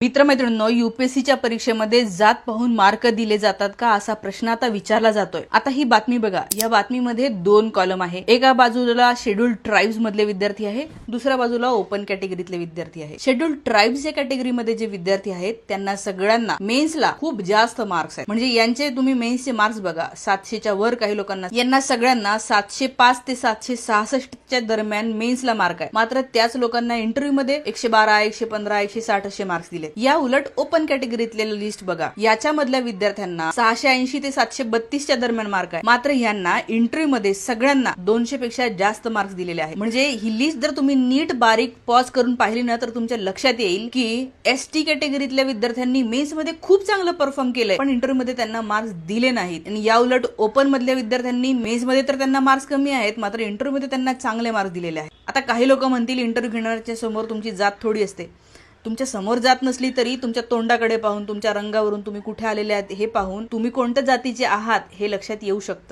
मित्रमैत्रिणींनो, यूपीएससीच्या परीक्षेमध्ये जात पाहून मार्क दिले जातात का असा प्रश्न आता विचारला जातोय। आता ही बातमी बघा, या बातमीमध्ये 2 कॉलम आहे। एका बाजूला शेड्यूल्ड ट्राइब्स मधले विद्यार्थी आहे, दुसऱ्या बाजूला ओपन कॅटेगरीतले विद्यार्थी आहे। शेड्यूल्ड ट्राइब्सच्या कॅटेगरीमध्ये जे विद्यार्थी आहेत त्यांना सगळ्यांना मेन्सला खूप जास्त मार्क्स आहेत। म्हणजे यांचे तुम्ही मेन्सचे मार्क्स बघा, 700च्या वर काही लोकांना, यांना सगळ्यांना 705 ते 766च्या दरम्यान मेन्सला मार्क आहे। मात्र त्याच लोकांना इंटरव्ह्यू मध्ये 112, 115, 160 असे मार्क्स दिले। या उलट ओपन कॅटेगरीतले लिस्ट बघा, याच्या मधल्या विद्यार्थ्यांना 680 ते 732च्या दरम्यान मार्क आहे। मात्र यांना इंटरव्ह्यू मध्ये सगळ्यांना 200 पेक्षा जास्त मार्क्स दिलेले आहेत। म्हणजे ही लिस्ट जर तुम्ही नीट बारीक पॉज करून पाहिली ना तर तुमच्या लक्षात येईल की एसटी कॅटेगरीतल्या विद्यार्थ्यांनी मेन्स मध्ये खूप चांगलं परफॉर्म केलंय, पण इंटरव्ह्यू मध्ये त्यांना मार्क्स दिले नाहीत। आणि या उलट ओपन मधल्या विद्यार्थ्यांनी मेन्स मध्ये तर त्यांना मार्क्स कमी आहेत, मात्र इंटरव्ह्यू मध्ये त्यांना चांगले मार्क्स दिलेले आहेत। आता काही लोक म्हणतील, इंटरव्ह्यू घेणाऱ्याच्या समोर तुमची जात थोडी असते। तुमच्या समोर जात नसली तरी तुमच्या तोंडाकडे पाहून, तुमच्या रंगावरून, तुम्ही कुठे आलेले आहात हे पाहून तुम्ही कोणत्या जातीचे आहात हे लक्षात येऊ शकतं।